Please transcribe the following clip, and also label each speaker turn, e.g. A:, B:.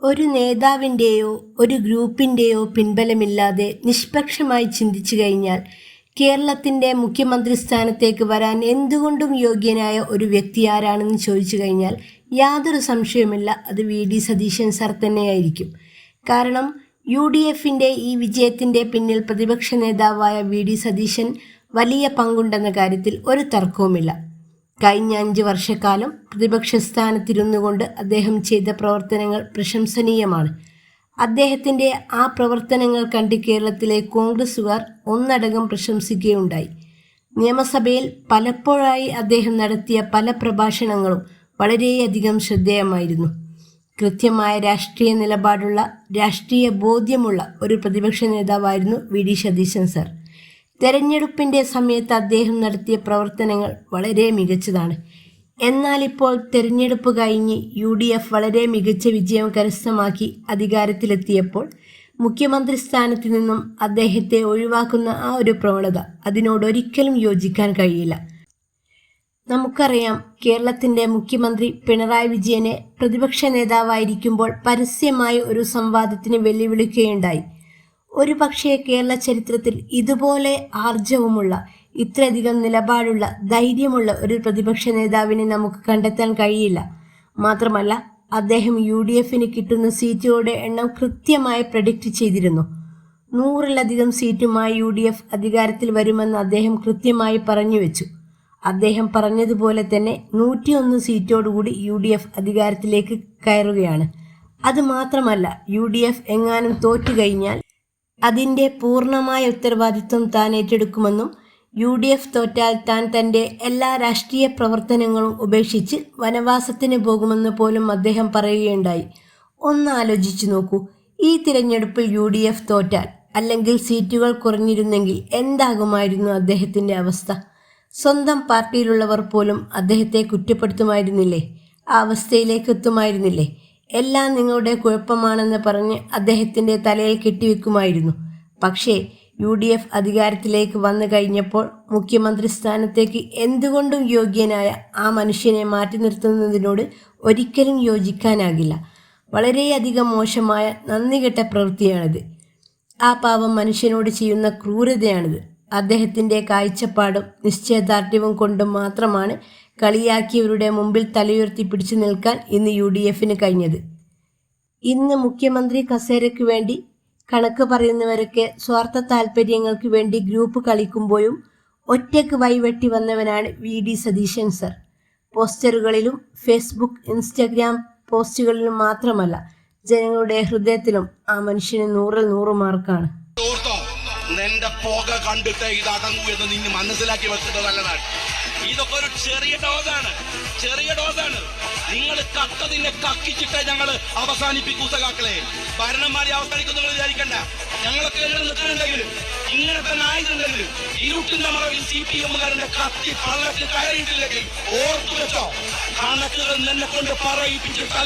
A: ഒരു നേതാവിൻ്റെയോ ഒരു ഗ്രൂപ്പിൻ്റെയോ പിൻബലമില്ലാതെ നിഷ്പക്ഷമായി ചിന്തിച്ചു കഴിഞ്ഞാൽ കേരളത്തിൻ്റെ മുഖ്യമന്ത്രി സ്ഥാനത്തേക്ക് വരാൻ എന്തുകൊണ്ടും യോഗ്യനായ ഒരു വ്യക്തി ആരാണെന്ന് ചോദിച്ചു കഴിഞ്ഞാൽ യാതൊരു സംശയവുമില്ല, അത് വി.ഡി. സതീശൻ സാർ തന്നെയായിരിക്കും. കാരണം UDFൻ്റെ ഈ വിജയത്തിൻ്റെ പിന്നിൽ പ്രതിപക്ഷ നേതാവായ വി.ഡി. സതീശൻ വലിയ പങ്കുണ്ടെന്ന കാര്യത്തിൽ ഒരു തർക്കവുമില്ല. കഴിഞ്ഞ 5 വർഷക്കാലം പ്രതിപക്ഷ സ്ഥാനത്തിരുന്നുകൊണ്ട് അദ്ദേഹം ചെയ്ത പ്രവർത്തനങ്ങൾ പ്രശംസനീയമാണ്. അദ്ദേഹത്തിൻ്റെ ആ പ്രവർത്തനങ്ങൾ കണ്ട് കേരളത്തിലെ കോൺഗ്രസുകാർ ഒന്നടങ്കം പ്രശംസിക്കുകയുണ്ടായി. നിയമസഭയിൽ പലപ്പോഴായി അദ്ദേഹം നടത്തിയ പല പ്രഭാഷണങ്ങളും വളരെയധികം ശ്രദ്ധേയമായിരുന്നു. കൃത്യമായ രാഷ്ട്രീയ നിലപാടുള്ള, രാഷ്ട്രീയ ബോധ്യമുള്ള ഒരു പ്രതിപക്ഷ നേതാവായിരുന്നു വി.ഡി. സതീശൻ സാർ. തെരഞ്ഞെടുപ്പിൻ്റെ സമയത്ത് അദ്ദേഹം നടത്തിയ പ്രവർത്തനങ്ങൾ വളരെ മികച്ചതാണ്. എന്നാൽ ഇപ്പോൾ തെരഞ്ഞെടുപ്പ് കഴിഞ്ഞ് UDF വളരെ മികച്ച വിജയം കരസ്ഥമാക്കി അധികാരത്തിലെത്തിയപ്പോൾ മുഖ്യമന്ത്രി സ്ഥാനത്ത് നിന്നും അദ്ദേഹത്തെ ഒഴിവാക്കുന്ന ആ ഒരു പ്രവണത, അതിനോടൊരിക്കലും യോജിക്കാൻ കഴിയില്ല. നമുക്കറിയാം, കേരളത്തിൻ്റെ മുഖ്യമന്ത്രി പിണറായി വിജയനെ പ്രതിപക്ഷ നേതാവായിരിക്കുമ്പോൾ പരസ്യമായി ഒരു സംവാദത്തിന് വെല്ലുവിളിക്കുകയുണ്ടായി. ഒരു പക്ഷേ കേരള ചരിത്രത്തിൽ ഇതുപോലെ ആർജവമുള്ള, ഇത്രയധികം നിലപാടുള്ള, ധൈര്യമുള്ള ഒരു പ്രതിപക്ഷ നേതാവിനെ നമുക്ക് കണ്ടെത്താൻ കഴിയില്ല. മാത്രമല്ല, അദ്ദേഹം UDFന് കിട്ടുന്ന സീറ്റുകളുടെ എണ്ണം കൃത്യമായി പ്രഡിക്റ്റ് ചെയ്തിരുന്നു. 100-ലധികം സീറ്റുമായി UDF അധികാരത്തിൽ വരുമെന്ന് അദ്ദേഹം കൃത്യമായി പറഞ്ഞു വെച്ചു. അദ്ദേഹം പറഞ്ഞതുപോലെ തന്നെ 101 സീറ്റോടുകൂടി UDF അധികാരത്തിലേക്ക് കയറുകയാണ്. അതുമാത്രമല്ല, UDF എങ്ങാനും തോറ്റുകഴിഞ്ഞാൽ അതിൻ്റെ പൂർണ്ണമായ ഉത്തരവാദിത്വം താൻ ഏറ്റെടുക്കുമെന്നും UDF തോറ്റാൽ താൻ തൻ്റെ എല്ലാ രാഷ്ട്രീയ പ്രവർത്തനങ്ങളും ഉപേക്ഷിച്ച് വനവാസത്തിന് പോകുമെന്ന് പോലും അദ്ദേഹം പറയുകയുണ്ടായി. ഒന്ന് ആലോചിച്ചു നോക്കൂ, ഈ തിരഞ്ഞെടുപ്പിൽ UDF തോറ്റാൽ, അല്ലെങ്കിൽ സീറ്റുകൾ കുറഞ്ഞിരുന്നെങ്കിൽ എന്താകുമായിരുന്നു അദ്ദേഹത്തിൻ്റെ അവസ്ഥ? സ്വന്തം പാർട്ടിയിലുള്ളവർ പോലും അദ്ദേഹത്തെ കുറ്റപ്പെടുത്തുമായിരുന്നില്ലേ? ആ അവസ്ഥയിലേക്ക് എത്തുമായിരുന്നില്ലേ? എല്ലാം നിങ്ങളുടെ കുഴപ്പമാണെന്ന് പറഞ്ഞ് അദ്ദേഹത്തിൻ്റെ തലയിൽ കെട്ടിവെക്കുമായിരുന്നു. പക്ഷേ UDF അധികാരത്തിലേക്ക് വന്നു കഴിഞ്ഞപ്പോൾ മുഖ്യമന്ത്രി സ്ഥാനത്തേക്ക് എന്തുകൊണ്ടും യോഗ്യനായ ആ മനുഷ്യനെ മാറ്റി നിർത്തുന്നതിനോട് ഒരിക്കലും യോജിക്കാനാകില്ല. വളരെയധികം മോശമായ, നന്ദികെട്ട പ്രവൃത്തിയാണിത്. ആ പാവം മനുഷ്യനോട് ചെയ്യുന്ന ക്രൂരതയാണിത്. അദ്ദേഹത്തിൻ്റെ കാഴ്ചപ്പാടും നിശ്ചയദാർഢ്യവും കൊണ്ട് മാത്രമാണ് കളിയാക്കിയവരുടെ മുമ്പിൽ തലയുയർത്തി പിടിച്ചു നിൽക്കാൻ ഇന്ന് UDFന് കഴിഞ്ഞത്. ഇന്ന് മുഖ്യമന്ത്രി കസേരയ്ക്ക് വേണ്ടി കണക്ക് പറയുന്നവരൊക്കെ സ്വാർത്ഥ താല്പര്യങ്ങൾക്ക് വേണ്ടി ഗ്രൂപ്പ് കളിക്കുമ്പോഴും ഒറ്റയ്ക്ക് വഴിവെട്ടി വന്നവനാണ് വി.ഡി. സതീശൻ സർ. പോസ്റ്ററുകളിലും ഫേസ്ബുക്ക്, ഇൻസ്റ്റഗ്രാം പോസ്റ്റുകളിലും മാത്രമല്ല, ജനങ്ങളുടെ ഹൃദയത്തിലും ആ മനുഷ്യന് 100-ൽ 100 മാർക്കാണ്.
B: നിന്റെ പുക കണ്ടിട്ട് ഇതടങ്ങൂ എന്ന് നിങ്ങൾ മനസ്സിലാക്കി വെച്ചിട്ട് നല്ലതാണ്. ഇതൊക്കെ ഒരു ചെറിയ ഡോസാണ്. നിങ്ങൾ കത്തതിനെ കക്കിച്ചിട്ട് ഞങ്ങൾ അവസാനിപ്പിക്കൂ സഖാക്കളെ. ഭരണന്മാരെ അവസാനിക്കും നിങ്ങൾ വിചാരിക്കണ്ട. ഞങ്ങളൊക്കെ നിൽക്കുന്നുണ്ടെങ്കിൽ, ഇങ്ങനെ തന്നെ ആയിട്ടുണ്ടെങ്കിൽ, ഇരുട്ടിന്റെ മറവിൽ CPM-കാരന്റെ കത്തി പള്ളത്തിൽ കയറിയിട്ടില്ലെങ്കിൽ ഓർത്തു വെച്ചോ, കണക്കുകൾ നിന്നെ കൊണ്ട് പറയിപ്പിച്ചിട്ട്